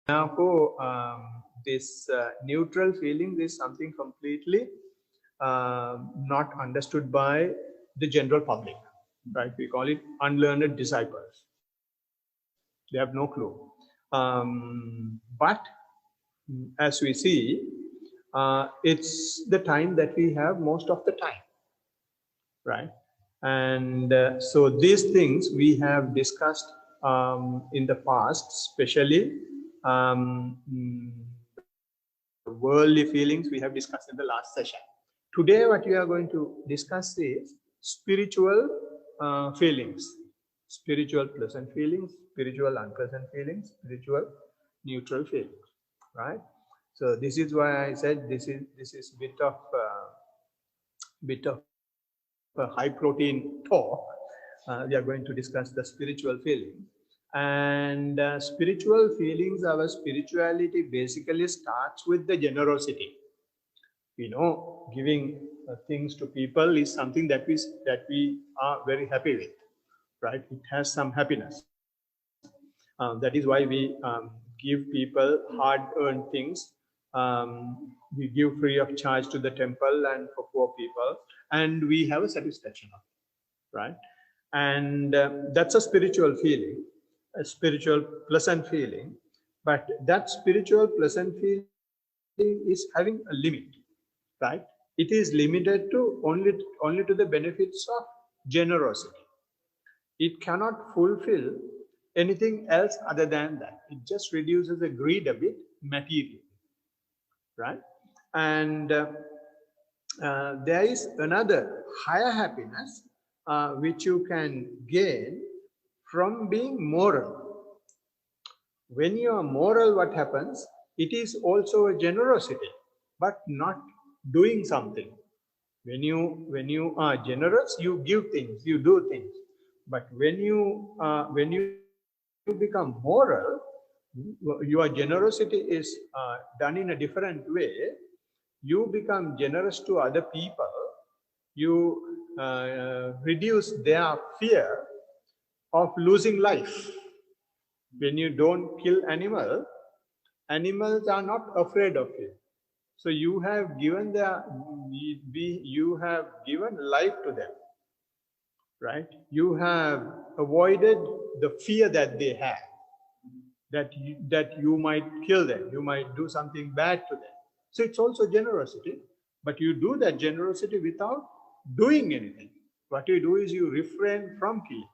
Therefore, this neutral feeling is something completely not understood by the general public, right? We call it unlearned disciples. They have no clue. But as we see, it's the time that we have most of the time, right? And so these things we have discussed in the past, especially worldly feelings we have discussed in the last session. Today what we are going to discuss is spiritual feelings, spiritual pleasant feelings, spiritual unpleasant feelings, spiritual neutral feelings, right? So this is why I said this is bit of a high protein talk. We are going to discuss the spiritual feelings. And spiritual feelings, our spirituality basically starts with the generosity. You know, giving things to people is something that we are very happy with, right? It has some happiness. That is why we give people hard-earned things. We give free of charge to the temple and for poor people, and we have a satisfaction of it, right? And that's a spiritual feeling, a spiritual pleasant feeling. But that spiritual pleasant feeling is having a limit, right? It is limited to only to the benefits of generosity. It cannot fulfill anything else other than that. It just reduces the greed a bit materially, right? And there is another higher happiness which you can gain from being moral. When you are moral, what happens? It is also a generosity, but not doing something. When you are generous, you give things, you do things. But when you become moral, your generosity is done in a different way. You become generous to other people. You reduce their fear of losing life. When you don't kill animals are not afraid of you. So you have given you have given life to them, right? You have avoided the fear that they have, that you might kill them, you might do something bad to them. So it's also generosity, but you do that generosity without doing anything. What you do is you refrain from killing,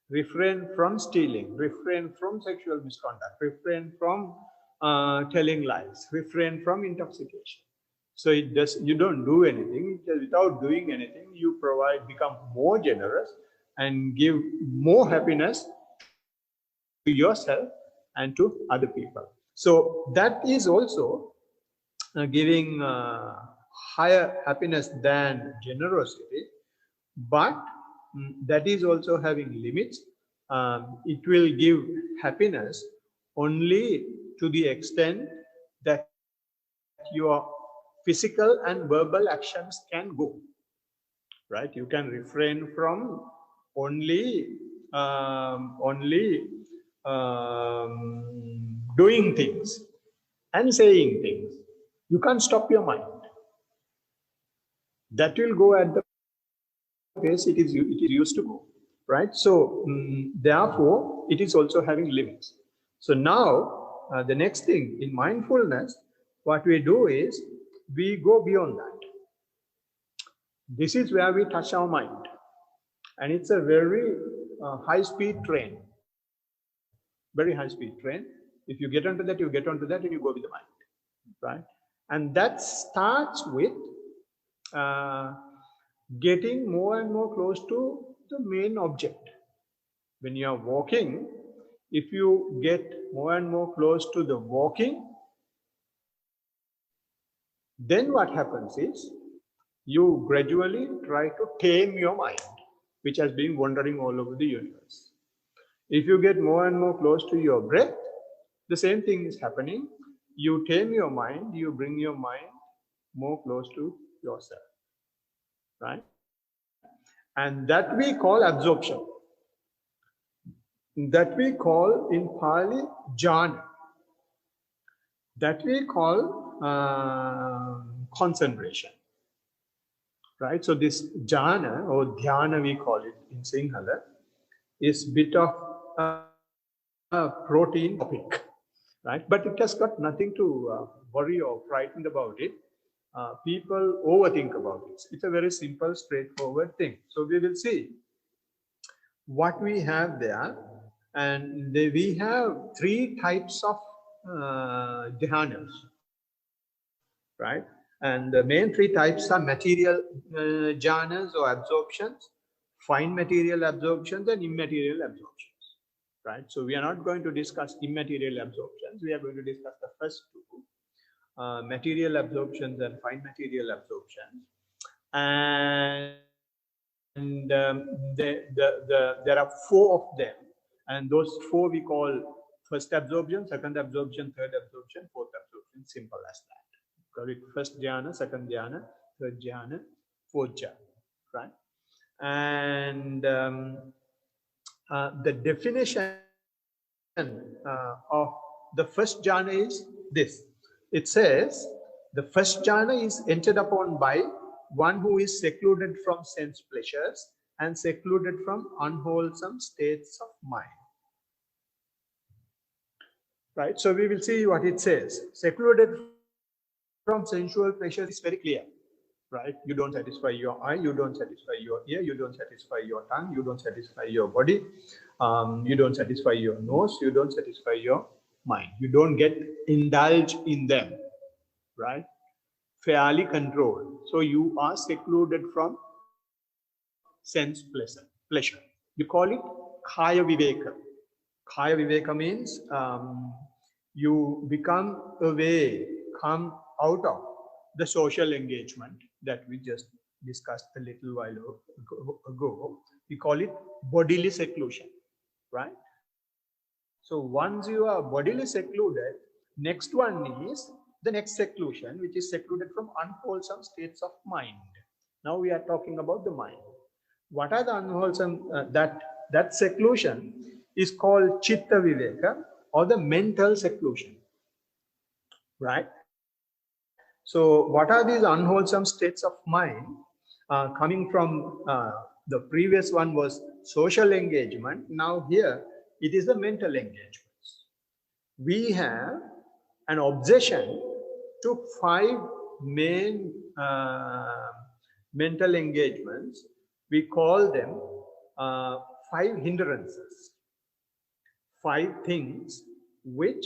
refrain from stealing, refrain from sexual misconduct, refrain from telling lies, refrain from intoxication. So you don't do anything. Without doing anything, you become more generous and give more happiness to yourself and to other people. So that is also giving higher happiness than generosity, but that is also having limits. It will give happiness only to the extent that your physical and verbal actions can go, right? You can refrain from only doing things and saying things. You can't stop your mind. That will go at the pace it is used to go, right? So therefore, it is also having limits. So now the next thing in mindfulness, what we do is we go beyond that. This is where we touch our mind, and it's a very high-speed train, very high-speed train. If you get onto that, you get onto that, and you go with the mind, right? And that starts with getting more and more close to the main object. When you are walking, if you get more and more close to the walking, then what happens is you gradually try to tame your mind, which has been wandering all over the universe. If you get more and more close to your breath, the same thing is happening. You tame your mind, you bring your mind more close to yourself, right? And that we call absorption. That we call in Pali jhana. that we call concentration, right? So this jhana or dhyana, we call it in Sinhala, is bit of a protein topic, right? But it has got nothing to worry or frightened about it. People overthink about it. It's a very simple, straightforward thing. So we will see what we have there, and we have three types of dhyanas, right? And the main three types are material jhanas or absorptions, fine material absorptions, and immaterial absorptions, right? So we are not going to discuss immaterial absorptions. We are going to discuss the first two, material absorptions and fine material absorptions. And there are four of them, and those four we call first absorption, second absorption, third absorption, fourth absorption. Simple as that. Call it first jhana, second jhana, third jhana, fourth jhana, right? And the definition of the first jhana is this. It says the first jhana is entered upon by one who is secluded from sense pleasures and secluded from unwholesome states of mind. Right? So we will see what it says. Secluded from sensual pleasures is very clear. Right? You don't satisfy your eye, you don't satisfy your ear, you don't satisfy your tongue, you don't satisfy your body, you don't satisfy your nose, you don't satisfy your mind. You don't get indulged in them, right? Fairly controlled. So you are secluded from sense pleasure. You call it kaya viveka. Kaya viveka means you become away, come out of the social engagement that we just discussed a little while ago. We call it bodily seclusion, right? So once you are bodily secluded, next one is the next seclusion, which is secluded from unwholesome states of mind. Now we are talking about the mind. What are the unwholesome, that seclusion is called chitta viveka, or the mental seclusion, right? So what are these unwholesome states of mind? Coming from the previous one was social engagement. Now here it is the mental engagements. We have an obsession to 5 main mental engagements. We call them 5 hindrances, 5 things which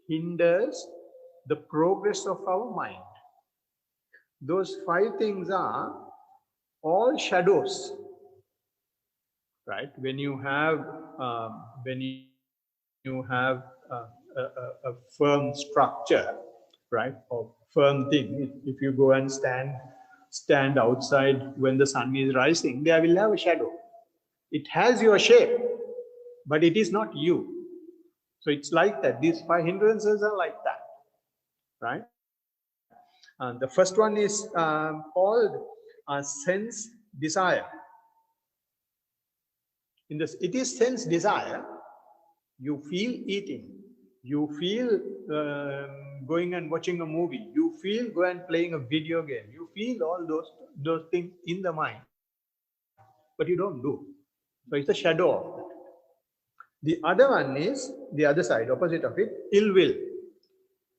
hinders the progress of our mind. Those 5 things are all shadows, right? When you have a firm structure, right, or firm thing, if you go and stand outside when the sun is rising, there will have a shadow. It has your shape, but it is not you. So it's like that. These 5 hindrances are like that, right? The first one is called sense desire. In this, it is sense desire. You feel eating. You feel going and watching a movie. You feel going and playing a video game. You feel all those things in the mind, but you don't do. So it's a shadow of that. The other one is the other side, opposite of it, ill will.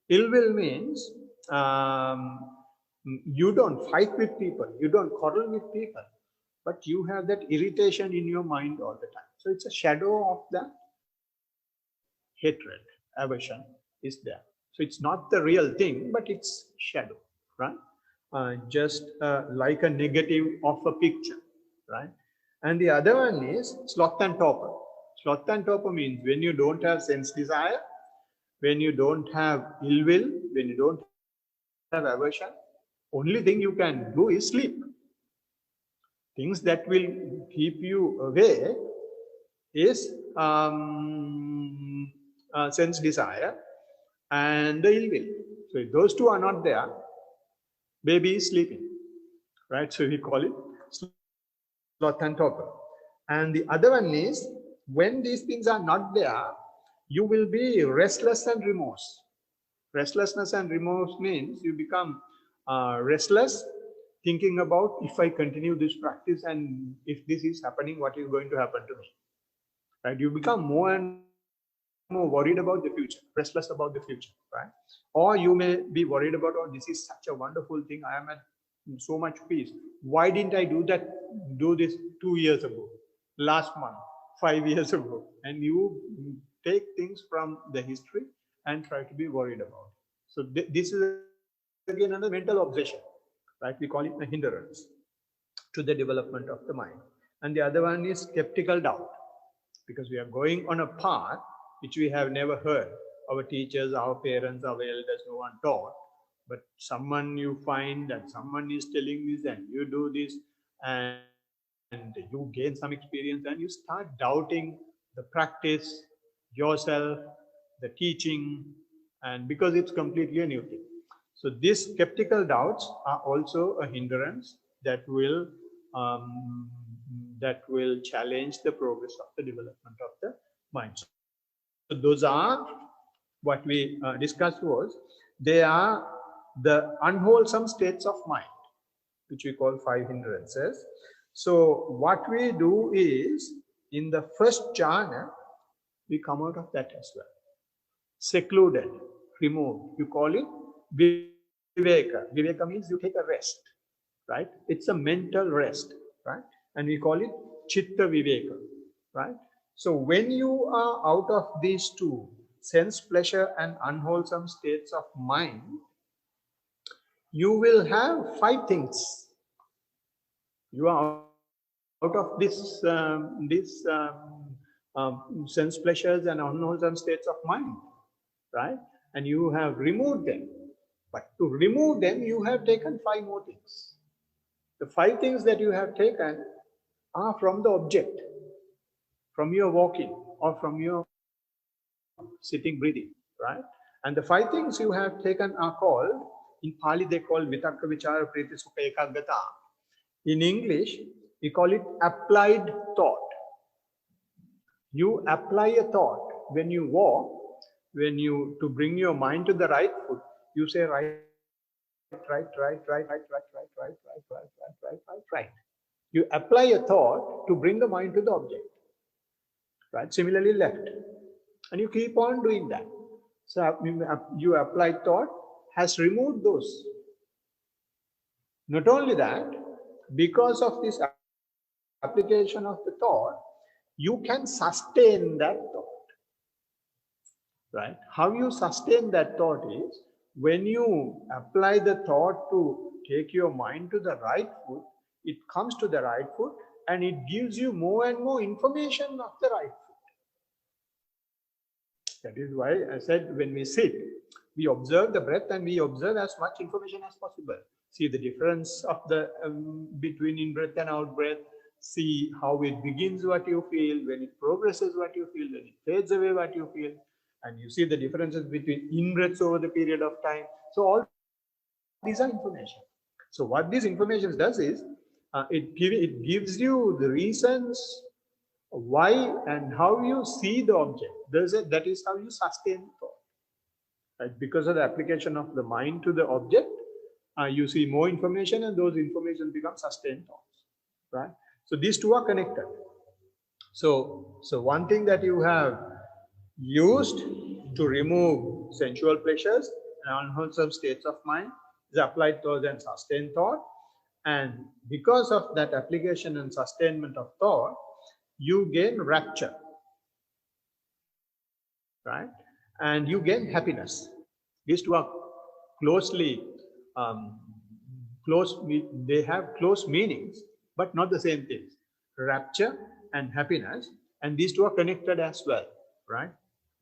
Ill will means you don't fight with people, you don't quarrel with people, but you have that irritation in your mind all the time. So it's a shadow of the hatred, aversion is there. So it's not the real thing, but it's shadow, right? Just like a negative of a picture, right? And the other one is sloth and torpor. Sloth and torpor means when you don't have sense desire, when you don't have ill will, when you don't have aversion, only thing you can do is sleep. Things that will keep you away is sense desire and the ill will. So if those two are not there, baby is sleeping, right? So we call it sloth and torpor. And the other one is when these things are not there, you will be restless and remorse, Restlessness and remorse means you become restless, thinking about if I continue this practice and if this is happening, what is going to happen to me? Right? You become more and more worried about the future, restless about the future, right? Or you may be worried about, oh, this is such a wonderful thing. I am at so much peace. Why didn't I do this 2 years ago, last month, 5 years ago? And you take things from the history and try to be worried about it. So this is again another mental obsession, right? We call it a hindrance to the development of the mind. And the other one is skeptical doubt, because we are going on a path which we have never heard. Our teachers, our parents, our elders, no one taught. But someone you find that someone is telling this and you do this and you gain some experience and you start doubting the practice, yourself, the teaching, and because it's completely a new thing. So these skeptical doubts are also a hindrance um, that will challenge the progress of the development of the mind. So those are what we discussed was they are the unwholesome states of mind, which we call 5 hindrances. So what we do is in the first jhana, we come out of that as well. Secluded, removed. You call it viveka. Viveka means you take a rest, right? It's a mental rest, right? And we call it chitta viveka, right? So when you are out of these two, sense pleasure and unwholesome states of mind, you will have five things. You are out of sense pleasures and unwholesome states of mind, right? And you have removed them. But to remove them, you have taken five more things. The five things that you have taken are from the object, from your walking or from your sitting, breathing, right? And the five things you have taken are called, in Pali they call vitakka vichara priti sukha ekaggata. In English, we call it applied thought. You apply a thought when you walk, to bring your mind to the right foot, you say right. You apply a thought to bring the mind to the object, right? Similarly, left. And you keep on doing that. So you apply thought has removed those. Not only that, because of this application of the thought, you can sustain that thought, right? How you sustain that thought is when you apply the thought to take your mind to the right foot, it comes to the right foot and it gives you more and more information of the right foot. That is why I said when we sit, we observe the breath and we observe as much information as possible. See the difference of the between in-breath and out-breath. See how it begins, what you feel, when it progresses, what you feel, when it fades away, what you feel. And you see the differences between in-breaths over the period of time. So all these are information. So what this information does is, it gives you the reasons why and how you see the object. That is how you sustain thought. Right? Because of the application of the mind to the object, you see more information and those information become sustained thoughts. Right? So these two are connected. So one thing that you have used to remove sensual pleasures and unwholesome states of mind is applied thought and sustained thought. And because of that application and sustainment of thought, you gain rapture, right? And you gain happiness. These two are closely they have close meanings, but not the same things. Rapture and happiness, and these two are connected as well, right?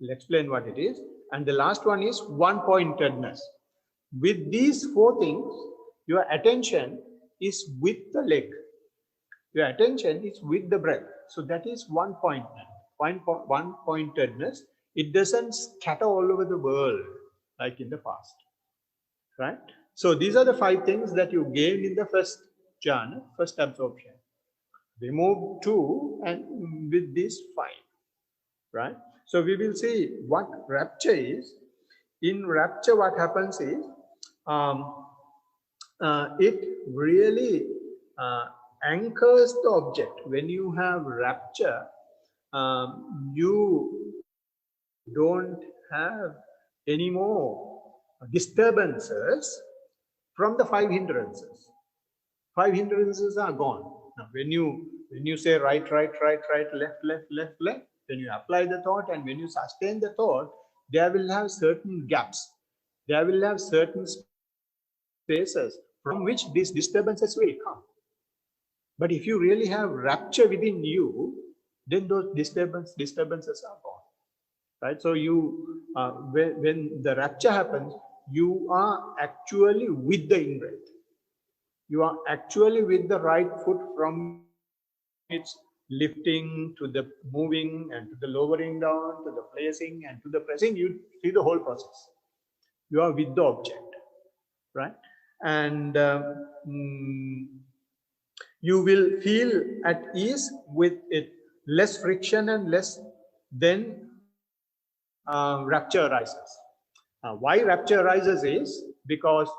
I'll explain what it is. And the last one is one-pointedness. With these four things, your attention is with the leg. Your attention is with the breath. So that is one-pointedness. It doesn't scatter all over the world like in the past, right? So these are the five things that you gain in the first jhana, first absorption. Remove two and with these five, right? So we will see what rapture is. In rapture, what happens is um, it really anchors the object. When you have rapture, you don't have any more disturbances from the five hindrances. Five hindrances are gone. Now, when you say right, left, then you apply the thought, and when you sustain the thought, there will have certain gaps. There will have certain spaces from which these disturbances will come. But if you really have rapture within you, then those disturbances are gone. Right? So you, when the rapture happens, you are actually with the in-breath. You are actually with the right foot from its lifting to the moving and to the lowering down to the placing and to the pressing. You see the whole process. You are with the object, right? And you will feel at ease with it, less friction and less, then rapture arises. Why rapture arises is because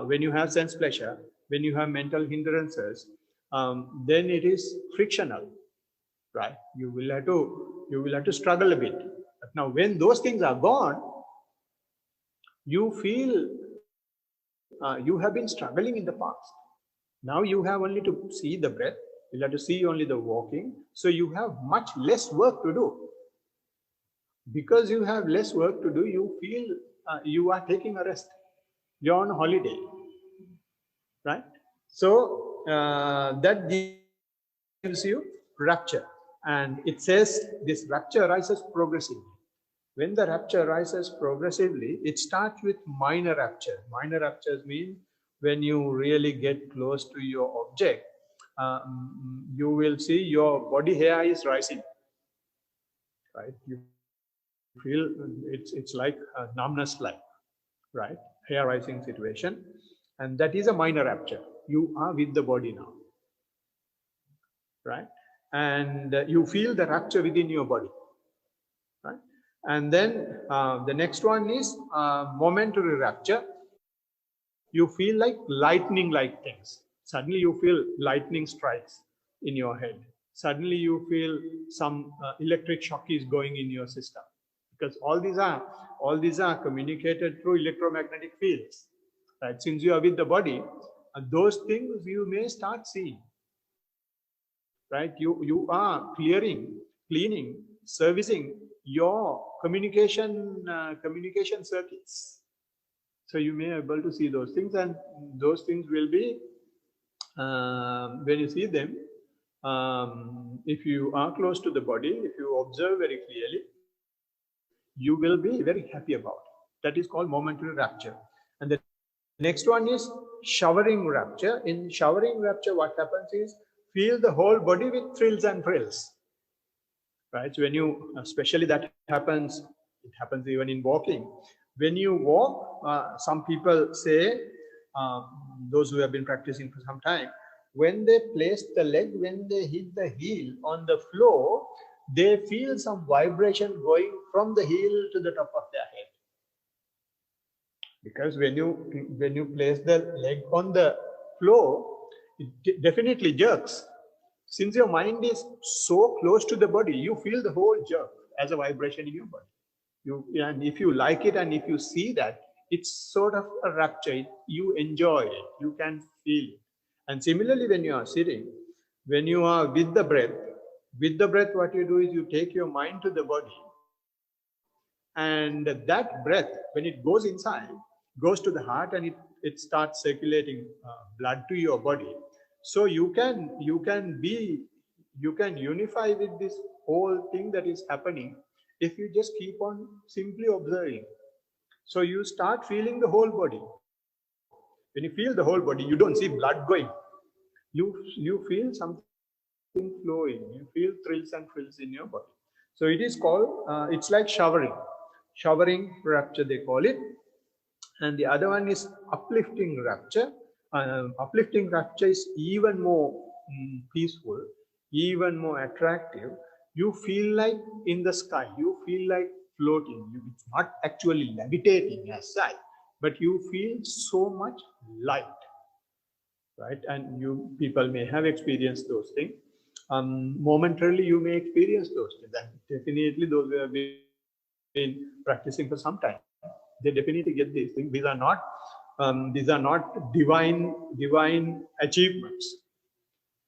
when you have sense pleasure, when you have mental hindrances, then it is frictional, right? You will have to struggle a bit. But now, when those things are gone, you feel you have been struggling in the past. Now you have only to see the breath. You'll have to see only the walking. So you have much less work to do. Because you have less work to do, you feel you are taking a rest. You're on holiday, right? So that gives you rapture. And it says this rapture arises progressively. When the rapture arises progressively, it starts with minor rapture. Minor raptures mean when you really get close to your object, you will see your body hair is rising, right? You feel it's like a numbness like, right? Hair rising situation. And that is a minor rapture. You are with the body now, right? And you feel the rapture within your body, right? And then the next one is momentary rapture. You feel like lightning like things. Suddenly you feel lightning strikes in your head. Suddenly you feel some electric shock is going in your system, because all these are communicated through electromagnetic fields, right? Since you are with the body, those things you may start seeing, right? You are cleaning, servicing your communication circuits. So you may be able to see those things, and those things will be, when you see them, if you are close to the body, if you observe very clearly, you will be very happy about it. That is called momentary rapture. And the next one is showering rapture. In showering rapture, what happens is feel the whole body with thrills and frills. Right? So when you, especially that happens, it happens even in walking. When you walk, some people say, those who have been practicing for some time, when they place the leg, when they hit the heel on the floor, they feel some vibration going from the heel to the top of their head. Because when you place the leg on the floor, it definitely jerks. Since your mind is so close to the body, you feel the whole jerk as a vibration in your body. And if you like it, and if you see that, it's sort of a rapture. You enjoy it. You can feel it. And similarly, when you are sitting, when you are with the breath, what you do is you take your mind to the body, and that breath, when it goes inside, goes to the heart, and it starts circulating blood to your body. So you can unify with this whole thing that is happening if you just keep on simply observing. So you start feeling the whole body. When you feel the whole body, you don't see blood going. You feel something flowing. You feel thrills and frills in your body. So it is called, it's like showering rapture, they call it. And the other one is uplifting rapture. Uplifting rapture is even more peaceful, even more attractive. You feel like in the sky. You feel like floating. It's not actually levitating as such, but you feel so much light, right? And you people may have experienced those things. Momentarily, you may experience those things. And definitely, those who have been practicing for some time, they definitely get these things. These are not divine achievements.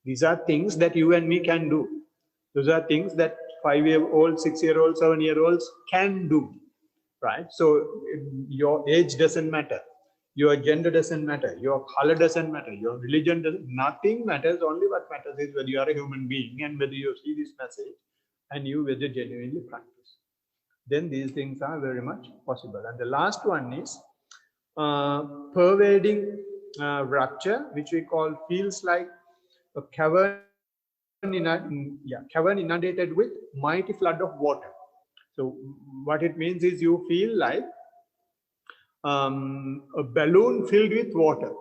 These are things that you and me can do. Those are things that 5-year-olds, 6-year-olds, 7-year-olds can do, right? So your age doesn't matter, your gender doesn't matter, your color doesn't matter, your religion doesn't. Nothing matters. Only what matters is whether you are a human being and whether you see this message and you whether genuinely practice. Then these things are very much possible. And the last one is pervading rapture, which we call feels like a cavern inundated with mighty flood of water. So what it means is you feel like a balloon filled with water,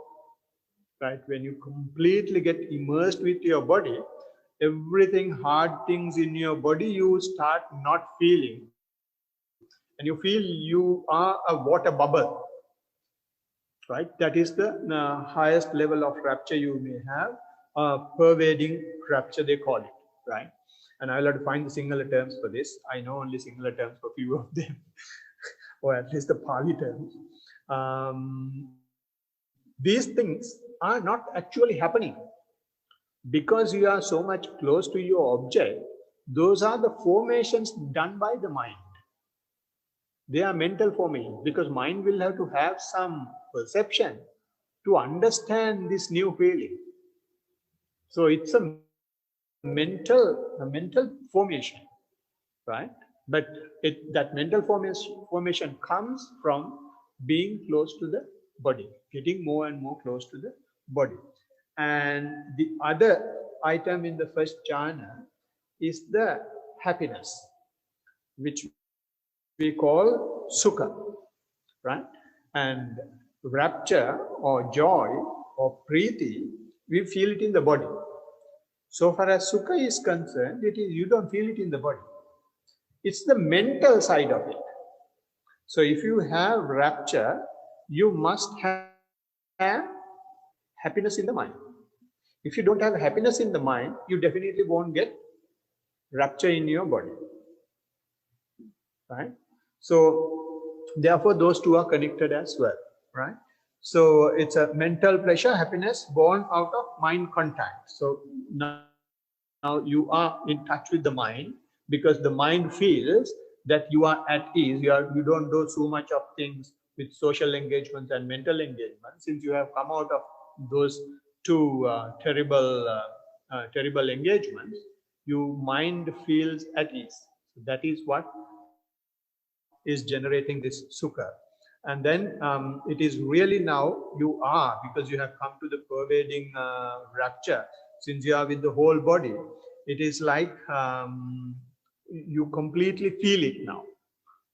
right? When you completely get immersed with your body, everything hard things in your body you start not feeling, and you feel you are a water bubble, right? That is the highest level of rapture you may have. Pervading rapture, they call it, right? And I'll have to find the Sinhala terms for this. I know only Sinhala terms for a few of them, or at least the Pali terms. These things are not actually happening because you are so much close to your object. Those are the formations done by the mind. They are mental formations because mind will have to have some perception to understand this new feeling. So it's a mental formation, right? But that mental formation comes from being close to the body, getting more and more close to the body. And the other item in the first jhana is the happiness, which we call sukha, right? And rapture or joy or preeti, we feel it in the body. So far as sukha is concerned, it is you don't feel it in the body. It's the mental side of it. So if you have rapture, you must have happiness in the mind. If you don't have happiness in the mind, you definitely won't get rapture in your body, right? So therefore those two are connected as well, right? So it's a mental pleasure, happiness born out of mind contact. So now you are in touch with the mind because the mind feels that you are at ease. You don't do so much of things with social engagements and mental engagements. Since you have come out of those two terrible engagements, your mind feels at ease. So that is what is generating this sukha. And then it is really now you are, because you have come to the pervading rapture, since you are with the whole body, it is like you completely feel it now.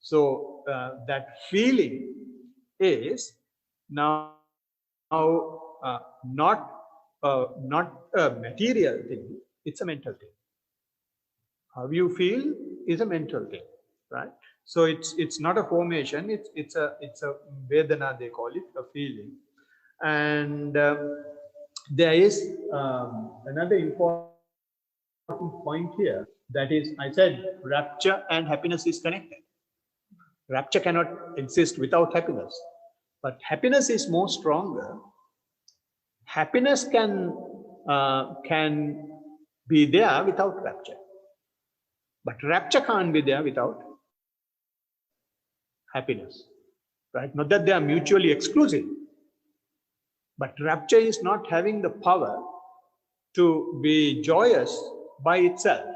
So that feeling is now not a material thing, it's a mental thing. How you feel is a mental thing, right? So it's not a formation, it's a vedana, they call it, a feeling. And there is another important point here, that is, I said rapture and happiness is connected. Rapture cannot exist without happiness, but happiness is more stronger. Happiness can be there without rapture, but rapture can't be there without happiness, right? Not that they are mutually exclusive, but rapture is not having the power to be joyous by itself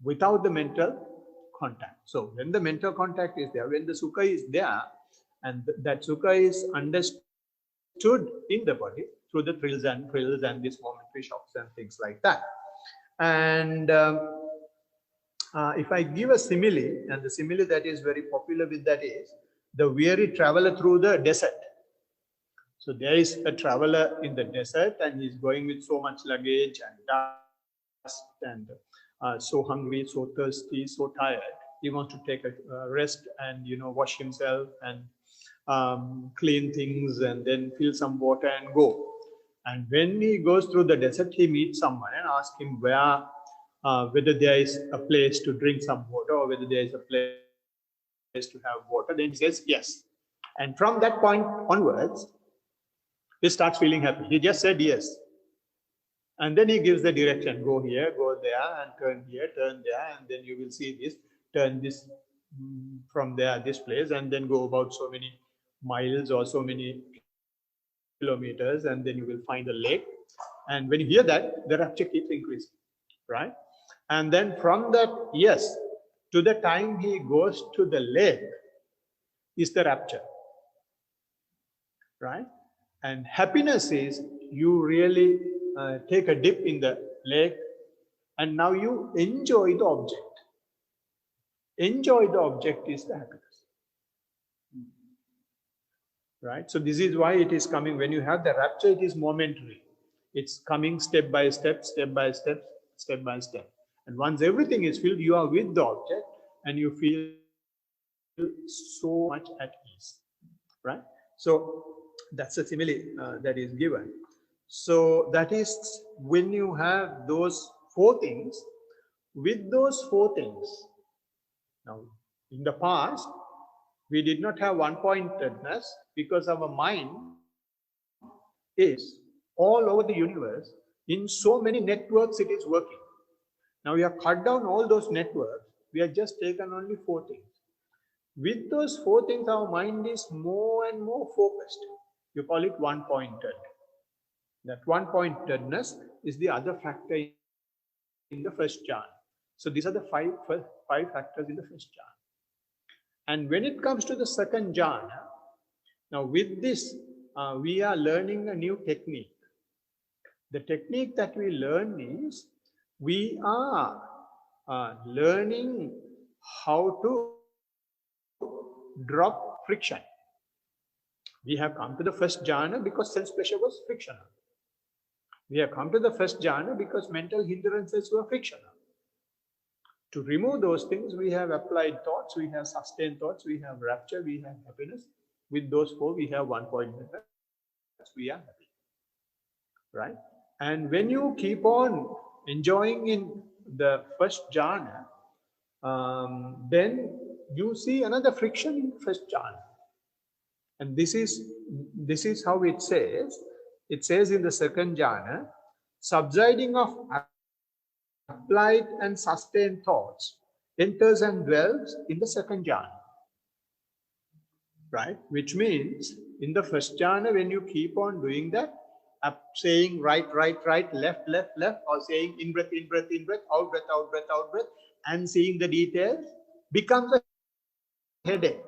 without the mental contact. So when the mental contact is there, when the sukha is there, and that sukha is understood in the body through the thrills and this momentary shocks and things like that. And if I give a simile, and the simile that is very popular with that is the weary traveler through the desert. So there is a traveler in the desert and he's going with so much luggage and dust and so hungry, so thirsty, so tired. He wants to take a rest and wash himself and clean things and then fill some water and go. And when he goes through the desert, he meets someone and asks him whether there is a place to drink some water or whether there is a place to have water. Then he says yes. And from that point onwards, he starts feeling happy. He just said yes. And then he gives the direction, go here, go there, and turn here, turn there, and then you will see this, turn this from there, this place, and then go about so many miles or so many kilometers, and then you will find a lake. And when you hear that, the rapture keeps increasing, right? And then from that yes to the time he goes to the lake is the rapture, right? And happiness is you really take a dip in the lake and now you enjoy the object. Enjoy the object is the happiness. Right? So this is why it is coming. When you have the rapture, it is momentary. It's coming step by step, step by step, step by step. And once everything is filled, you are with the object and you feel so much at ease. Right? So that's a simile that is given. So that is when you have those four things. With those four things, now in the past, we did not have one-pointedness because our mind is all over the universe. In so many networks, it is working. Now we have cut down all those networks. We have just taken only four things. With those four things, our mind is more and more focused. You call it one-pointed. That one-pointedness is the other factor in the first jhana. So these are the five factors in the first jhana. And when it comes to the second jhana, now with this, we are learning a new technique. The technique that we learn is, we are learning how to drop friction. We have come to the first jhana because sense pleasure was frictional. We have come to the first jhana because mental hindrances were frictional. To remove those things, we have applied thoughts, we have sustained thoughts, we have rapture, we have happiness. With those four, we have one-pointedness. We are happy, right? And when you keep on enjoying in the first jhana, then you see another friction in the first jhana. And this is how it says. It says in the second jhana, subsiding of applied and sustained thoughts enters and dwells in the second jhana, right? Which means in the first jhana, when you keep on doing that, saying right, left, or saying in breath, out breath, and seeing the details becomes a headache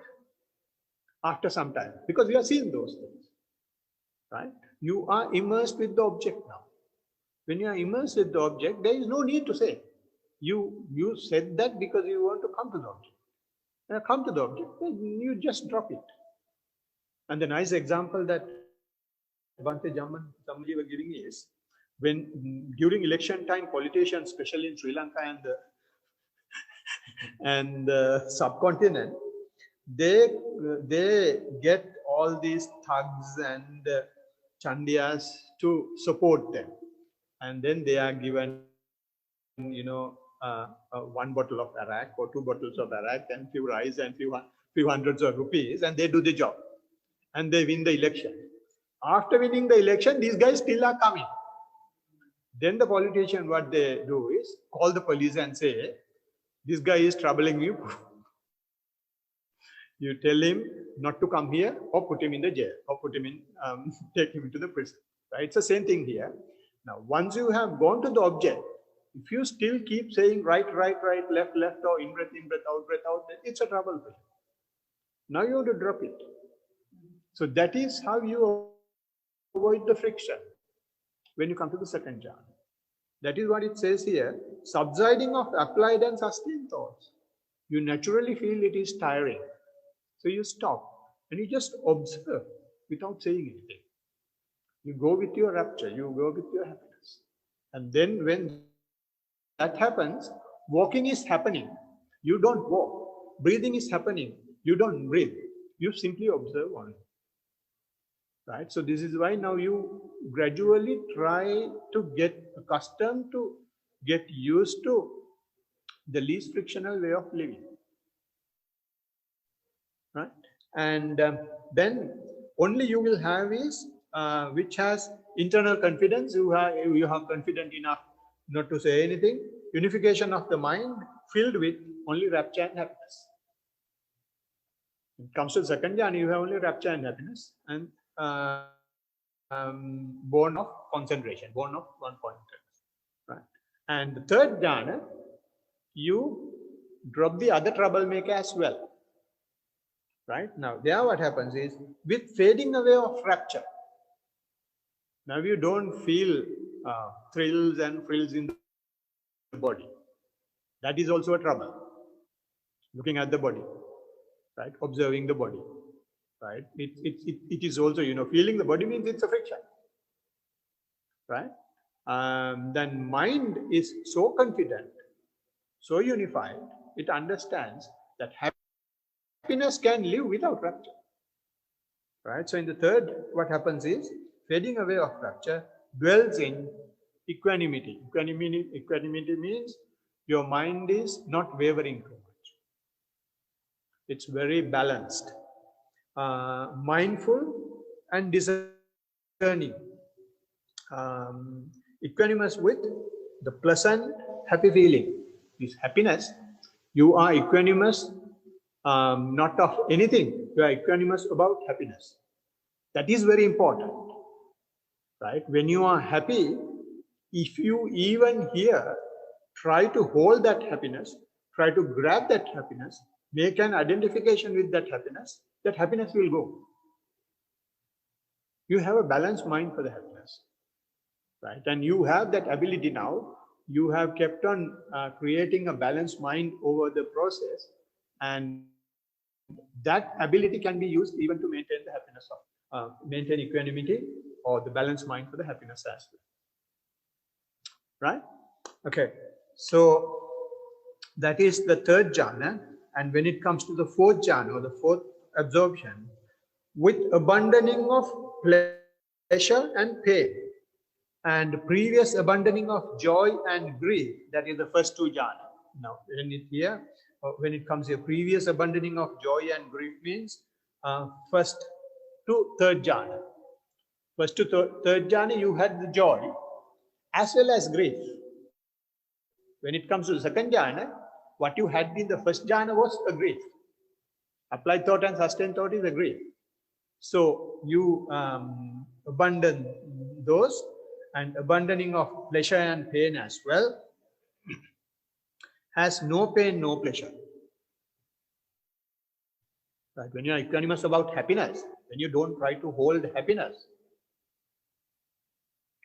after some time, because we are seeing those things, right? You are immersed with the object now. When you are immersed with the object, there is no need to say. You said that because you want to come to the object. When you come to the object, then you just drop it. And the nice example that Bhante Jammaji were giving is, when during election time, politicians, especially in Sri Lanka and the subcontinent, they get all these thugs and chandiyas to support them. And then they are given, one bottle of arak or two bottles of arak and few rice and few hundreds of rupees, and they do the job. And they win the election. After winning the election, these guys still are coming. Then the politician, what they do is call the police and say, this guy is troubling you. You tell him not to come here, or put him in the jail, or put him in, take him into the prison. Right? It's the same thing here. Now, once you have gone to the object, if you still keep saying right, left, or in breath, out, then it's a trouble for you. Now you have to drop it. So that is how you avoid the friction when you come to the second jhana. That is what it says here, subsiding of applied and sustained thoughts. You naturally feel it is tiring. So you stop and you just observe without saying anything. You go with your rapture, you go with your happiness. And then when that happens, walking is happening. You don't walk. breathing is happening, you don't breathe. You simply observe only. Right? So this is why now you gradually try to get accustomed to, get used to the least frictional way of living. Right? And then only you will have is which has internal confidence. You have confident enough not to say anything. Unification of the mind filled with only rapture and happiness. When it comes to the second jhana, you have only rapture and happiness, and born of concentration, born of one point. Right? And the third jhana, you drop the other troublemaker as well. Right? Now, there what happens is, with fading away of rapture, now you don't feel thrills and frills in the body. That is also a trouble. Looking at the body, right? Observing the body, right? It is also, feeling the body means it's a friction, right? Then mind is so confident, so unified, it understands that happiness can live without rapture. Right? So in the third, what happens is, fading away of rapture dwells in equanimity. Equanimity means your mind is not wavering too much. It's very balanced, mindful and discerning. Equanimous with the pleasant, happy feeling. This happiness, you are equanimous, not of anything. You are equanimous about happiness. That is very important. Right? When you are happy, if you even here try to hold that happiness, try to grab that happiness, make an identification with that happiness will go. You have a balanced mind for the happiness. Right? And you have that ability now. You have kept on creating a balanced mind over the process, and that ability can be used even to maintain the happiness of, maintain equanimity or the balanced mind for the happiness as well. Right? Okay. So that is the third jhana. And when it comes to the fourth jhana, or the fourth absorption, with abandoning of pleasure and pain, and previous abandoning of joy and grief, that is the first two jhana. Now, when it comes here, previous abandoning of joy and grief means first to third jhana. First to third jhana, you had the joy as well as grief. When it comes to the second jhana, what you had in the first jhana was a grief. Applied thought and sustained thought is a grief. So you abandon those, and abandoning of pleasure and pain as well has no pain, no pleasure. Right? When you are equanimous about happiness, when you don't try to hold happiness,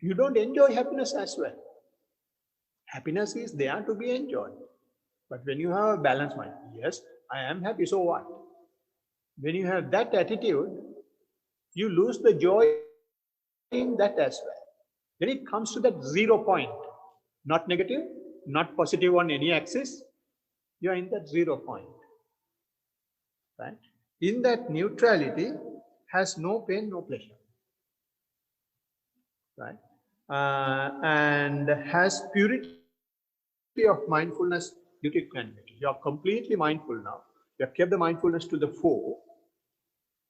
you don't enjoy happiness as well. Happiness is there to be enjoyed. But when you have a balanced mind, yes, I am happy, so what? When you have that attitude, you lose the joy in that as well. When it comes to that 0 point, not negative, not positive on any axis, you are in that 0 point. Right? In that neutrality has no pain, no pleasure. Right? And has purity of mindfulness due to equanimity. You are completely mindful now. You have kept the mindfulness to the fore,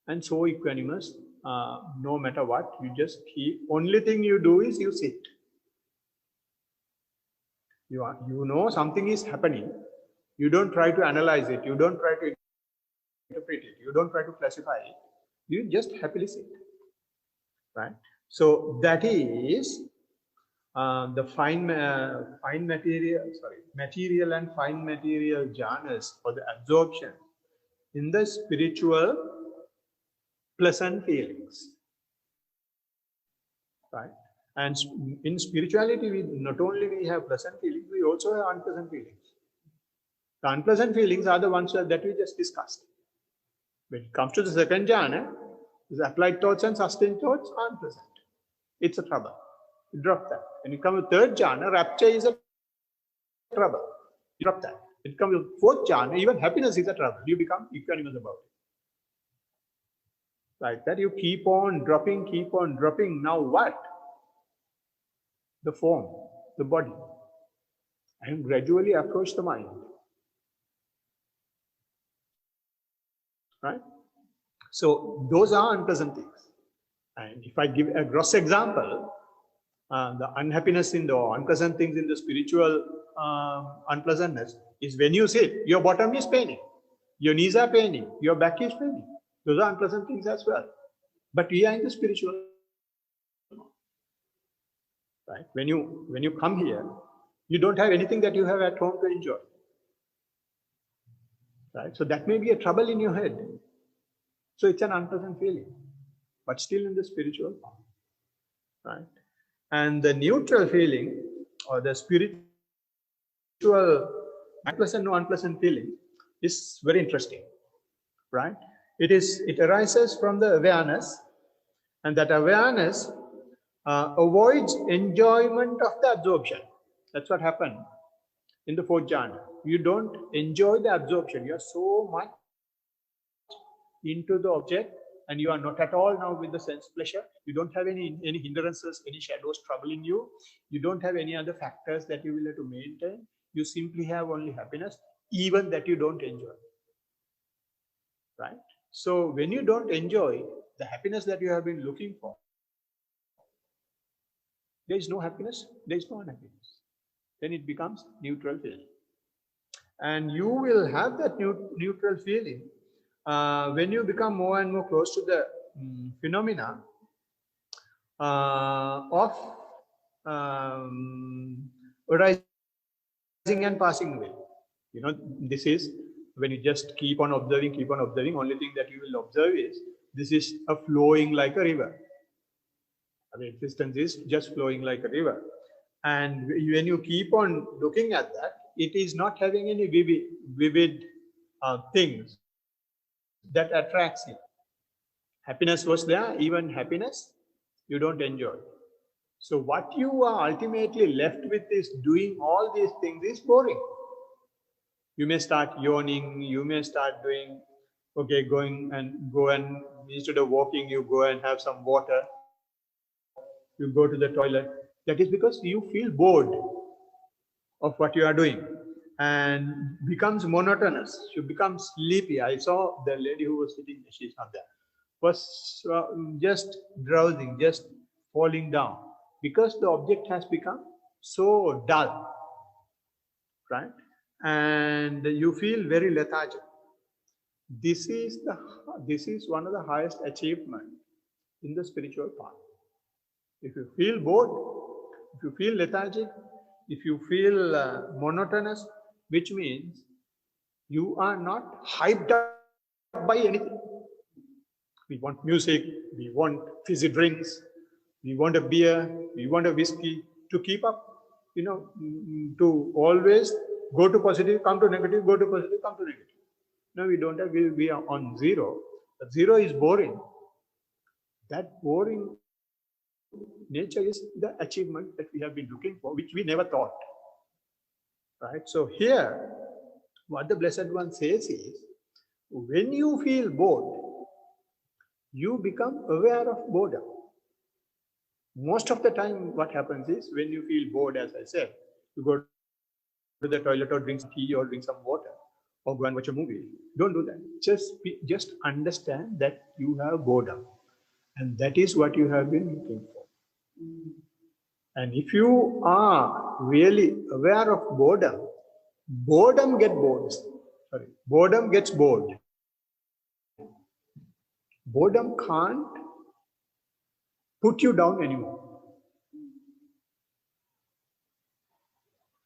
and so equanimous, no matter what, you just keep. Only thing you do is you sit. You know something is happening. You don't try to analyze it. You don't try to interpret it. You don't try to classify it. You just happily sit. Right? So that is the material and fine material jhanas, for the absorption in the spiritual pleasant feelings. Right? And in spirituality, we not only we have pleasant feelings, we also have unpleasant feelings. The unpleasant feelings are the ones that we just discussed. When it comes to the second jhana, the applied thoughts and sustained thoughts are unpleasant. It's a trouble. You drop that. When you come to third jhana, rapture is a trouble. You drop that. It comes with fourth jhana, even happiness is a trouble. You become equanimous about it. Like that, you keep on dropping. Now what? The form, the body, and gradually approach the mind. Right? So those are unpleasant things. And if I give a gross example, the unhappiness in the unpleasant things in the spiritual unpleasantness is when you sit, your bottom is paining, your knees are paining, your back is paining. Those are unpleasant things as well. But we are in the spiritual, right? When you come here, you don't have anything that you have at home to enjoy, right? So that may be a trouble in your head. So it's an unpleasant feeling, but still in the spiritual form, right? And the neutral feeling or the spiritual unpleasant, no unpleasant feeling is very interesting, right? It arises from the awareness, and that awareness avoids enjoyment of the absorption. That's what happened in the fourth jhana. You don't enjoy the absorption. You are so much into the object, and you are not at all now with the sense pleasure. You don't have any hindrances, any shadows troubling you. You don't have any other factors that you will have to maintain. You simply have only happiness, even that you don't enjoy. Right? So when you don't enjoy the happiness that you have been looking for, there is no happiness, there is no unhappiness. Then it becomes neutral feeling. And you will have that neutral feeling when you become more and more close to the phenomena of arising and passing away. You know, this is when you just keep on observing, only thing that you will observe is this is a flowing like a river. The existence is just flowing like a river. And when you keep on looking at that, it is not having any vivid things that attracts you. Happiness was there, even happiness you don't enjoy. So what you are ultimately left with is doing all these things is boring. You may start yawning, you may start doing, okay, go and instead of walking, you go and have some water, you go to the toilet. That is because you feel bored of what you are doing and becomes monotonous. You become sleepy. I saw the lady who was sitting, she's not there, was just drowsing, just falling down because the object has become so dull, right? And you feel very lethargic. This is one of the highest achievements in the spiritual path. If you feel bored, if you feel lethargic, if you feel monotonous, which means you are not hyped up by anything. We want music, we want fizzy drinks, we want a beer, we want a whiskey to keep up, to always go to positive, come to negative, go to positive, come to negative. No, we don't have, we are on zero. Zero is boring. That boring nature is the achievement that we have been looking for, which we never thought. Right? So here, what the Blessed One says is, when you feel bored, you become aware of boredom. Most of the time, what happens is, when you feel bored, as I said, you go to the toilet or drink some tea or drink some water or go and watch a movie. Don't do that. Just understand that you have boredom. And that is what you have been looking for. And if you are really aware of boredom, boredom gets bored. Boredom gets bored. Boredom can't put you down anymore.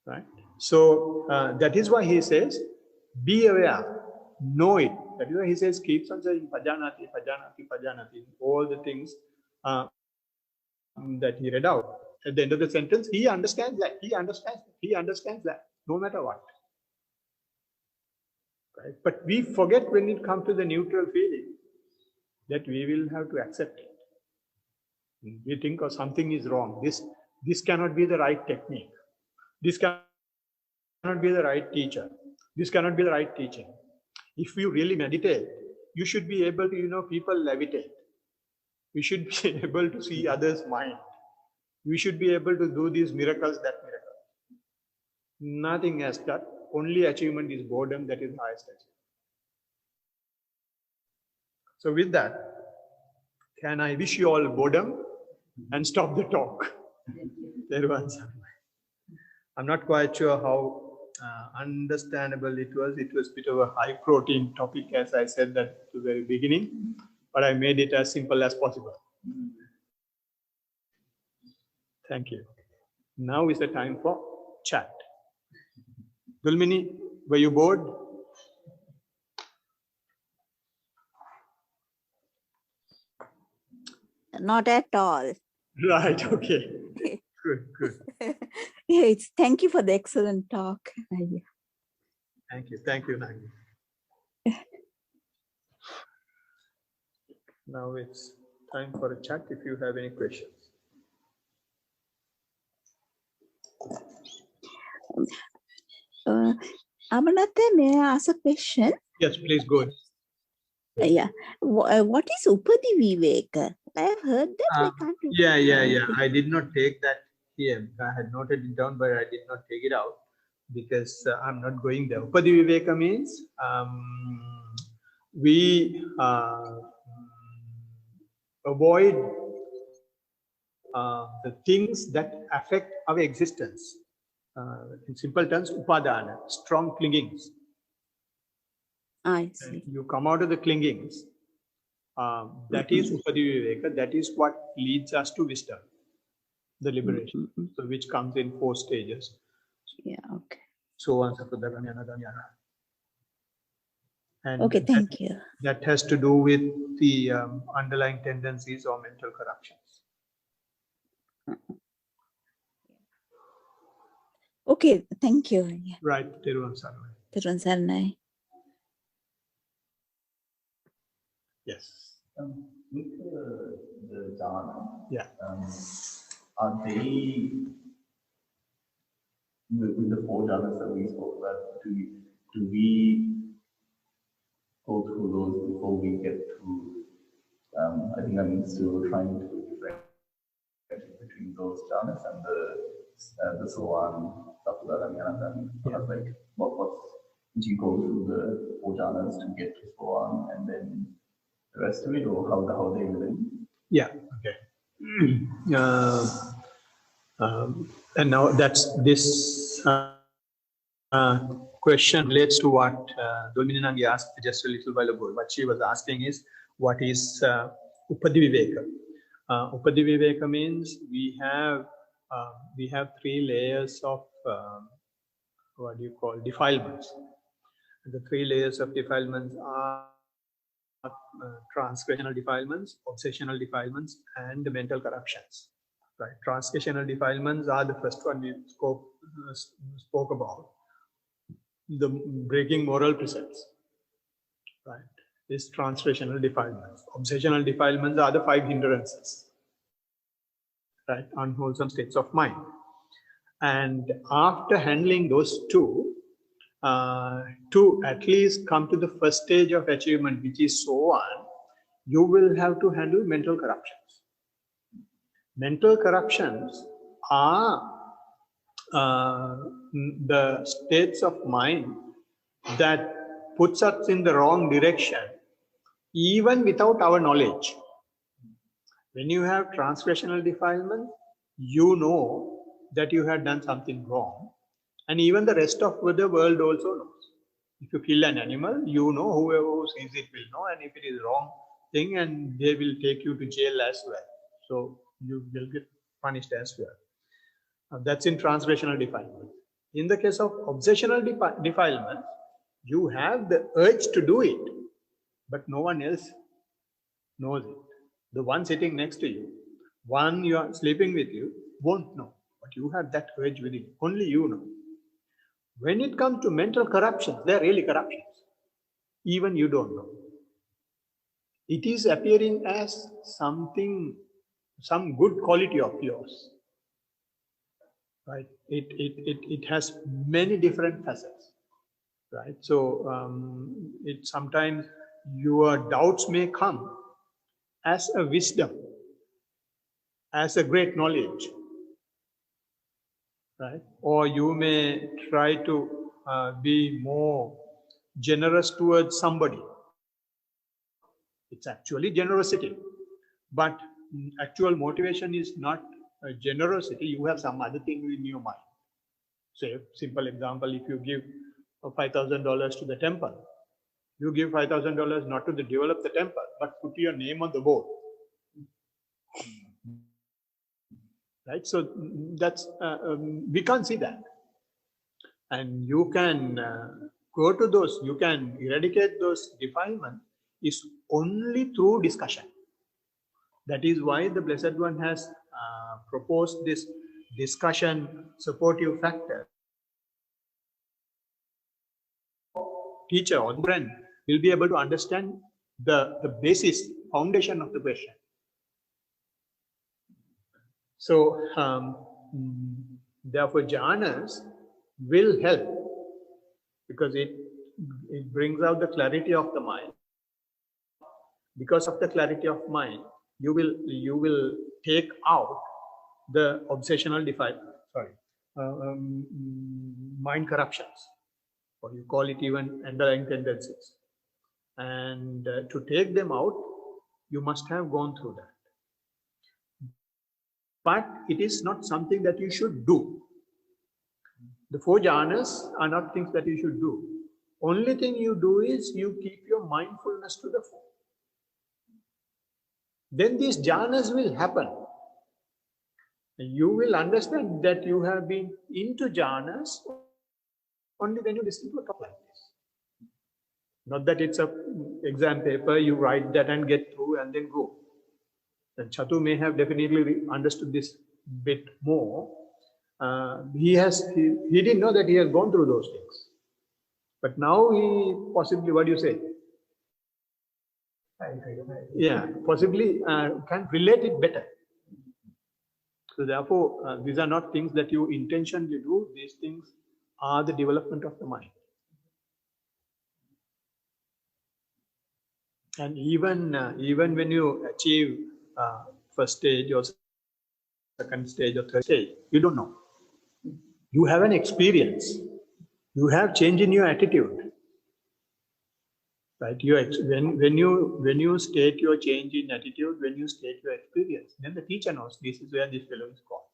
Right? So that is why he says, be aware, know it. That is why he says, keeps on saying, pajanati, pajanati, pajanati, all the things that he read out. At the end of the sentence, he understands that. He understands that, no matter what. Right? But we forget when it comes to the neutral feeling that we will have to accept it. We think, oh, something is wrong. This cannot be the right technique. This cannot be the right teacher. This cannot be the right teaching. If you really meditate, you should be able to, people levitate. You should be able to see others' mind. You should be able to do these miracles, that miracle. Nothing as that. Only achievement is boredom, that is the highest achievement. So with that, can I wish you all boredom and stop the talk? I'm not quite sure how understandable it was. It was a bit of a high protein topic, as I said that at the very beginning, but I made it as simple as possible. Thank you. Now is the time for chat. Gulmini, were you bored? Not at all. Right, okay. Good. Yeah, thank you for the excellent talk. Thank you, Nagi. Now it's time for a chat if you have any questions. Amanatha, may I ask a question? Yes, please go ahead. Yeah. What is Upadi Viveka? I have heard that. I can't Yeah. I did not take that here. I had noted it down, but I did not take it out because I'm not going there. Upadi Viveka means we avoid the things that affect our existence. In simple terms, upadana, strong clingings. I see. And you come out of the clingings. That is Upadi Viveka. That is what leads us to wisdom, the liberation. So which comes in 4 stages. Yeah, okay. So on, so forth. And okay, thank you. That has to do with the underlying tendencies or mental corruptions. Okay, thank you. Yeah. Right, Thiruvan Saranai. Yes. With the jhana, yeah. Are they, with the 4 jhanas that we spoke about, do we go through those before we get to, I think I'm still trying to differentiate between those jhanas and the Sohan, Sapudaramyananda, like what do you go through the 4 jhanas to get to Sohan and then the rest of it, or how they relate? Yeah, okay. And now that's this question relates to what Dolmini Nangi asked just a little while ago. What she was asking is, what is Upadi Viveka? Upadi Viveka means we have 3 layers of what do you call defilements. The 3 layers of defilements are transgressional defilements, obsessional defilements, and the mental corruptions. Right? Transgressional defilements are the first one we spoke about. The breaking moral precepts. Right? This transgressional defilements. Obsessional defilements are the 5 hindrances. Right? Unwholesome states of mind. And after handling those 2, to at least come to the first stage of achievement, which is Sohan, you will have to handle mental corruptions. Mental corruptions are the states of mind that puts us in the wrong direction, even without our knowledge. When you have transgressional defilement, you know that you have done something wrong. And even the rest of the world also knows. If you kill an animal, you know, whoever sees it will know, and if it is wrong thing, and they will take you to jail as well. So you will get punished as well. That's in transgressional defilement. In the case of obsessional defilement, you have the urge to do it, but no one else knows it. The one sitting next to you, one you are sleeping with you, won't know, but you have that urge within. Only you know. When it comes to mental corruptions, they are really corruptions. Even you don't know. It is appearing as something, some good quality of yours. Right? It has many different facets. right? So it sometimes your doubts may come as a wisdom, as a great knowledge, right? Or you may try to be more generous towards somebody. It's actually generosity, but actual motivation is not generosity. You have some other thing in your mind. Say, simple example: if you give $5,000 to the temple, you give $5,000 not to develop the temple, but put your name on the board, right? So that's we can't see that, and you can go to those. You can eradicate those defilements is only through discussion. That is why the Blessed One has proposed this discussion supportive factor. Teacher or friend will be able to understand the basis, foundation of the question. So, therefore, jhanas will help because it brings out the clarity of the mind. Because of the clarity of mind, you will take out the obsessional mind corruptions, or you call it even underlying tendencies. And to take them out, you must have gone through that. But it is not something that you should do. The 4 jhanas are not things that you should do. Only thing you do is you keep your mindfulness to the 4. Then these jhanas will happen. You will understand that you have been into jhanas only when you listen to a talk like this. Not that it's an exam paper, you write that and get through and then go. And Chatu may have definitely understood this bit more. He didn't know that he has gone through those things. But now he possibly, what do you say? Yeah, possibly can relate it better. So therefore, these are not things that you intentionally do. These things are the development of the mind. And even when you achieve first stage or second stage or third stage, you don't know. You have an experience. You have change in your attitude. Right? When you state your change in attitude, when you state your experience, then the teacher knows this is where this fellow is called.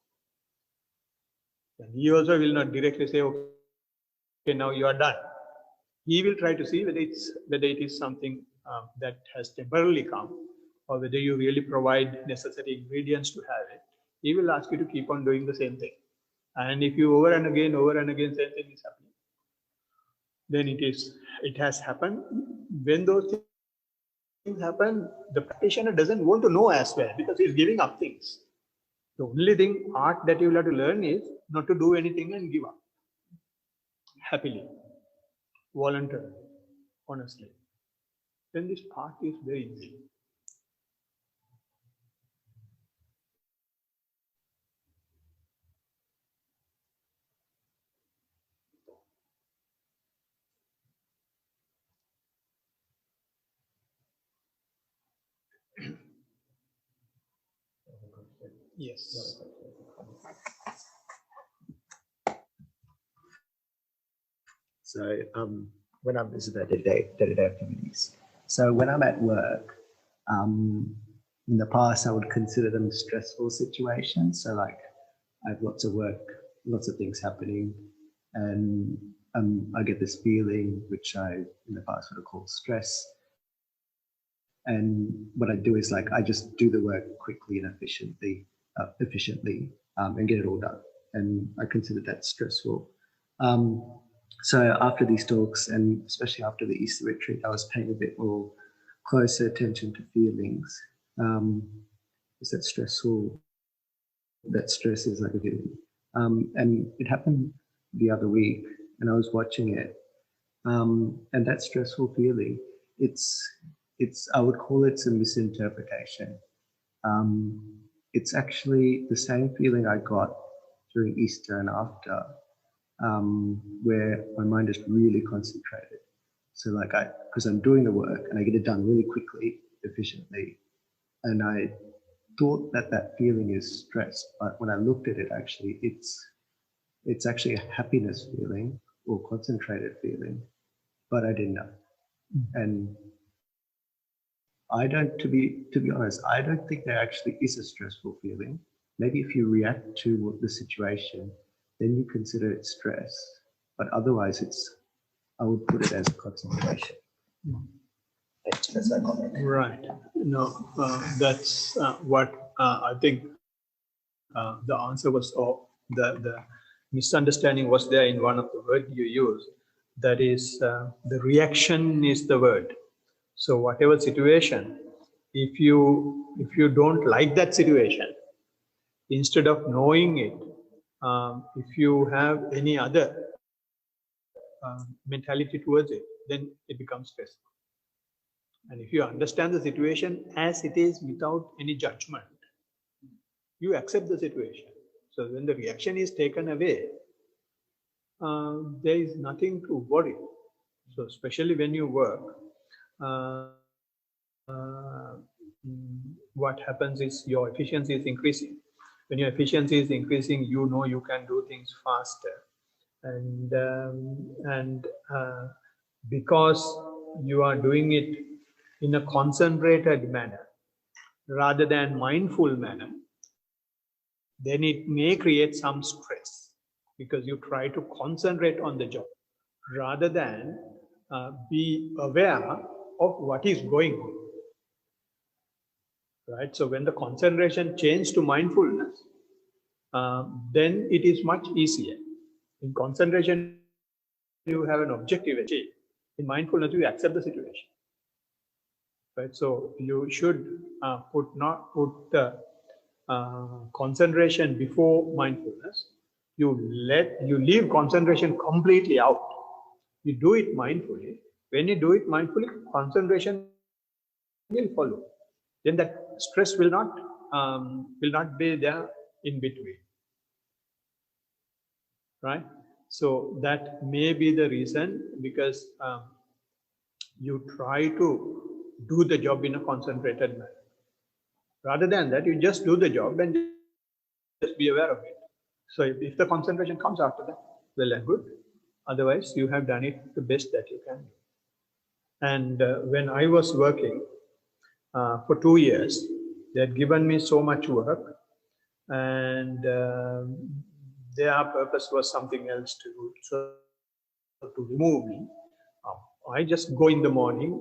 And he also will not directly say, okay, now you are done. He will try to see whether it is something that has temporarily come, or whether you really provide necessary ingredients to have it. He will ask you to keep on doing the same thing. And if you over and again, same thing is happening, then it has happened. When those things happen, the practitioner doesn't want to know as well because he's giving up things. The only art that you will have to learn is not to do anything and give up. Happily, voluntarily, honestly. Then this part is very easy. Yes. So when I'm this is the day-to-day activities. So when I'm at work, in the past I would consider them stressful situations. So like I have lots of work, lots of things happening, and I get this feeling which I in the past would have called stress. And what I do is like I just do the work quickly and efficiently, and get it all done. And I consider that stressful. So after these talks, and especially after the Easter retreat, I was paying a bit more closer attention to feelings. Is that stressful? That stress is like a feeling. And it happened the other week, and I was watching it. And that stressful feeling, I would call it a misinterpretation. It's actually the same feeling I got during Easter and after. where my mind is really concentrated. So like because I'm doing the work and I get it done really quickly, efficiently, and I thought that feeling is stress, but when I looked at it, actually, it's actually a happiness feeling or concentrated feeling, but I didn't know. And I don't, to be honest, I don't think there actually is a stressful feeling. Maybe if you react to the situation, then you consider it stress, but otherwise I would put it as a concentration. That's my comment. Right. No, that's what I think the answer was, or the misunderstanding was there in one of the words you used. That is, the reaction is the word. So whatever situation, if you don't like that situation, instead of knowing it, if you have any other mentality towards it, then it becomes stressful. And if you understand the situation as it is without any judgment, you accept the situation. So when the reaction is taken away, there is nothing to worry. So especially when you work, what happens is your efficiency is increasing. When your efficiency is increasing, you know you can do things faster. And because you are doing it in a concentrated manner rather than mindful manner, then it may create some stress because you try to concentrate on the job rather than be aware of what is going on. Right? So when the concentration changes to mindfulness, then it is much easier. In concentration, you have an objective achieve. In mindfulness, you accept the situation. Right? So you should not put the concentration before mindfulness. You leave concentration completely out. You do it mindfully. When you do it mindfully, concentration will follow. Then that stress will not be there in between. Right? So that may be the reason, because you try to do the job in a concentrated manner. Rather than that, you just do the job and just be aware of it. So if the concentration comes after that, well and good. Otherwise, you have done it the best that you can do. And when I was working for 2 years, they had given me so much work, and their purpose was something else to do. So to remove me, I just go in the morning,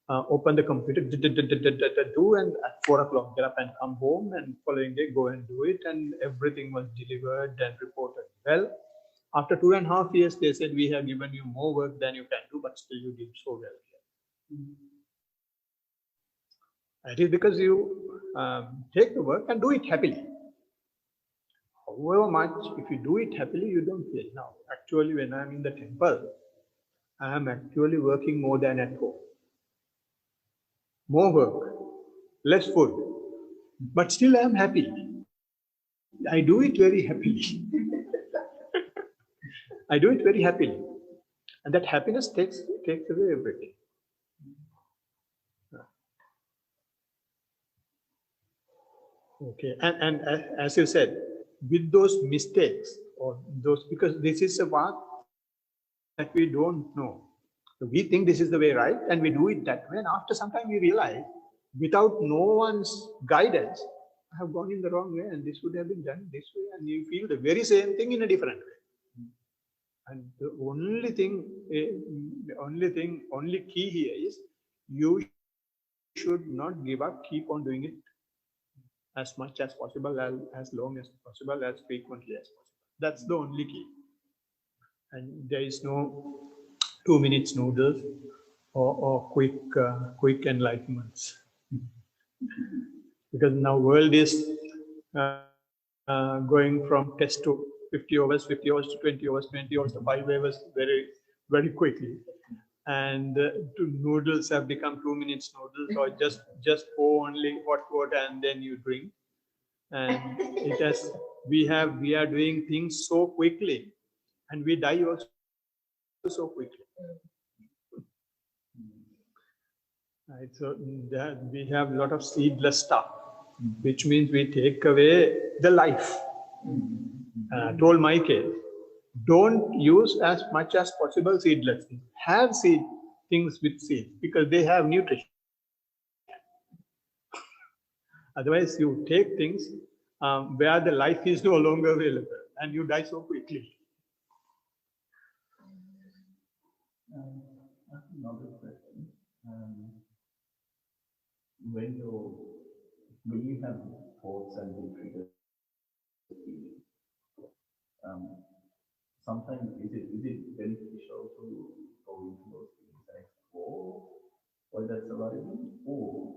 open the computer, do, and at 4 o'clock get up and come home, and following day go and do it, and everything was delivered and reported well. After 2.5 years, they said, we have given you more work than you can do, but still you did so well here. That is because you take the work and do it happily. However much, if you do it happily, you don't feel. Now, actually, when I'm in the temple, I am actually working more than at home. More work, less food, but still I am happy. I do it very happily. I do it very happily. And that happiness takes away everything. Okay, and as you said, with those mistakes, or those, because this is a path that we don't know. So we think this is the way, right? And we do it that way. And after some time we realize, without no one's guidance, I have gone in the wrong way, and this would have been done this way. And you feel the very same thing in a different way. And the only key here is you should not give up, keep on doing it as much as possible, as long as possible, as frequently as possible. That's the only key. And there is no 2 minutes noodles or quick enlightenments. Because now world is going from test to 50 hours to 20 hours, 20 hours to 5 hours very, very quickly. And noodles have become 2 minutes noodles, or just pour only hot water and then you drink. And we are doing things so quickly and we die also so quickly. Right, so that we have a lot of seedless stuff, which means we take away the life. I told my kids, don't use as much as possible seedless things. Have seed things with seeds because they have nutrition. Otherwise, you take things where the life is no longer available and you die so quickly. Another question. When you have thoughts and they trigger feelings, sometimes is it beneficial to go into those feelings and explore why that's arising, or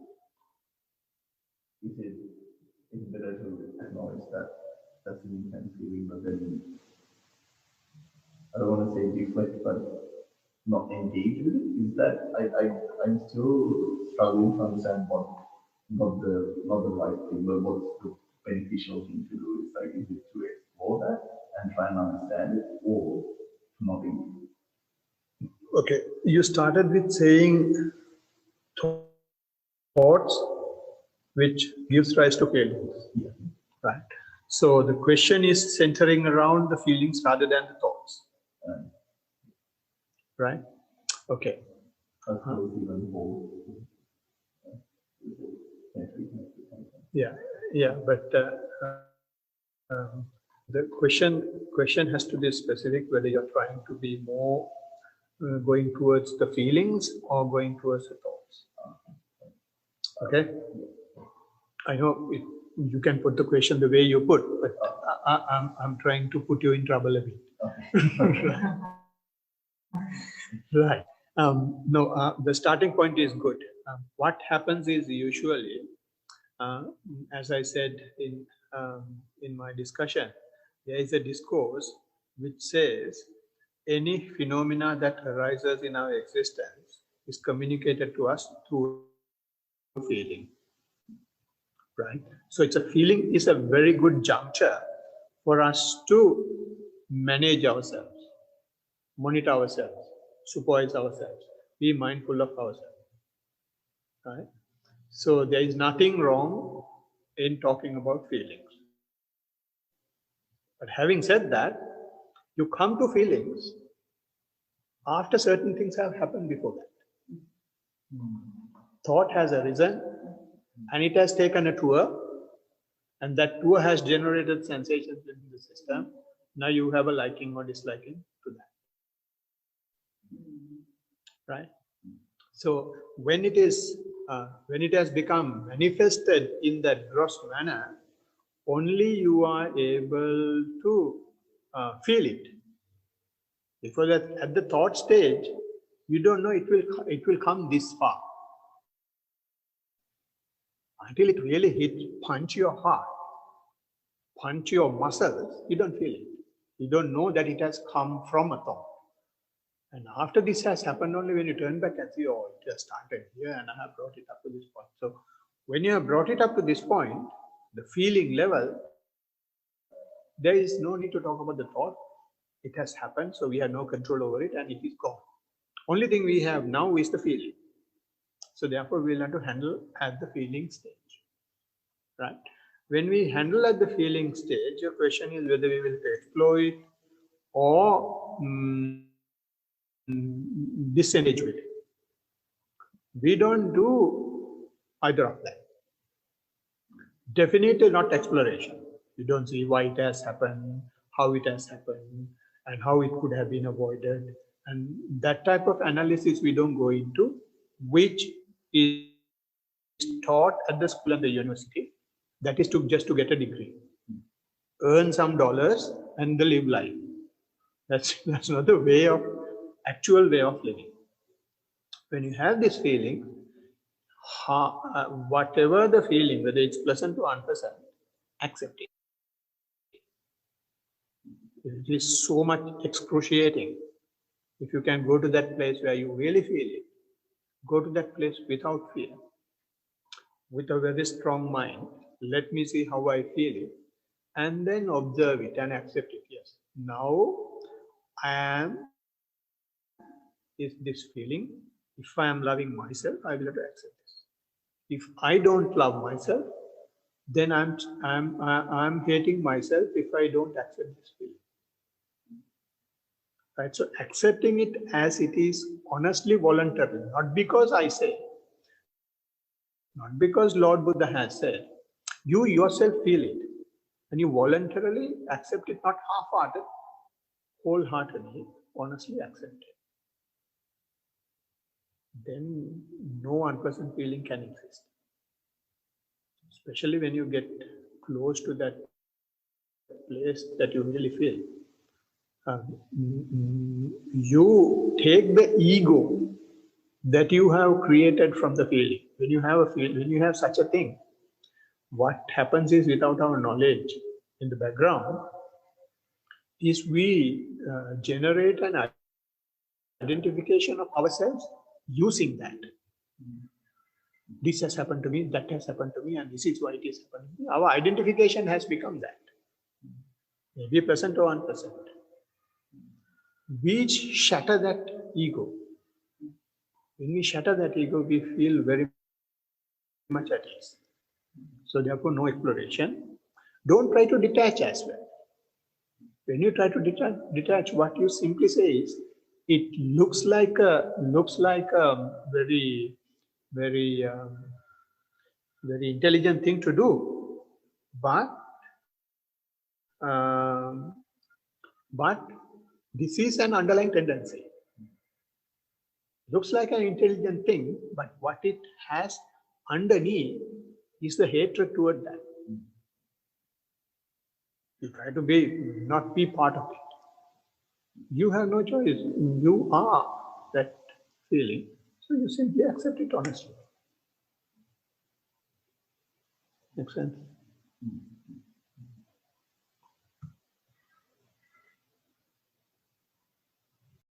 is it better to acknowledge that that's an intense feeling, but then I don't want to say deflect, but not engage with it? Is that I'm still struggling to understand what not the right thing, but what's the beneficial thing to do? Is like, is it to explore that and try and understand it, or to not engage? Okay, you started with saying thoughts which gives rise to feelings. Yeah. Right. So the question is centering around the feelings rather than the thoughts. Right? Okay. Yeah, yeah, but the question has to be specific, whether you're trying to be more going towards the feelings or going towards the thoughts. Okay? I know you can put the question the way you put, but I'm trying to put you in trouble a bit. Right. No, the starting point is good. What happens is usually, as I said in my discussion, there is a discourse which says any phenomena that arises in our existence is communicated to us through feeling. Right? So it's a feeling is a very good juncture for us to manage ourselves, monitor ourselves, supervise ourselves, be mindful of ourselves. Right? So there is nothing wrong in talking about feelings. But having said that, you come to feelings after certain things have happened before that. Thought has arisen and it has taken a tour, and that tour has generated sensations in the system. Now you have a liking or disliking to that. Right? So when it has become manifested in that gross manner, only you are able to feel it. Before that, at the thought stage, you don't know it will come this far. Until it really punch your heart, punch your muscles, you don't feel it. You don't know that it has come from a thought. And after this has happened, only when you turn back and see, oh, it has started here and I have brought it up to this point. So when you have brought it up to this point, the feeling level, there is no need to talk about the thought. It has happened, so we have no control over it and it is gone. Only thing we have now is the feeling. So therefore, we learn to handle at the feeling stage. Right? When we handle at the feeling stage, your question is whether we will exploit or disengage with it. We don't do either of that. Definitely not exploration. You don't see why it has happened, how it has happened, and how it could have been avoided. And that type of analysis we don't go into, which is taught at the school and the university. That is just to get a degree, earn some dollars, and live life. That's not the actual way of living. When you have this feeling, whatever the feeling, whether it's pleasant or unpleasant, accept it. It is so much excruciating. If you can go to that place where you really feel it, go to that place without fear, with a very strong mind. Let me see how I feel it, and then observe it and accept it. Yes. Now, I am is this feeling. If I am loving myself, I will have to accept this. If I don't love myself, then I'm hating myself if I don't accept this feeling. Right? So accepting it as it is, honestly, voluntarily, not because I say, not because Lord Buddha has said, you yourself feel it, and you voluntarily accept it, not half-hearted, wholeheartedly, honestly accept it. Then no unpleasant feeling can exist. Especially when you get close to that place that you really feel. You take the ego that you have created from the feeling. When you have such a thing, what happens is, without our knowledge in the background, is we generate an identification of ourselves using that. This has happened to me, that has happened to me, and this is why it is happening to me. Our identification has become that. Maybe present or unpleasant. We shatter that ego. When we shatter that ego, we feel very much at ease. So therefore, no exploration. Don't try to detach as well. When you try to detach, what you simply say is, it looks like a very, very, very intelligent thing to do, but this is an underlying tendency. Looks like an intelligent thing, but what it has underneath is the hatred toward that. You try to not be part of it. You have no choice. You are that feeling. So you simply accept it honestly. Makes sense?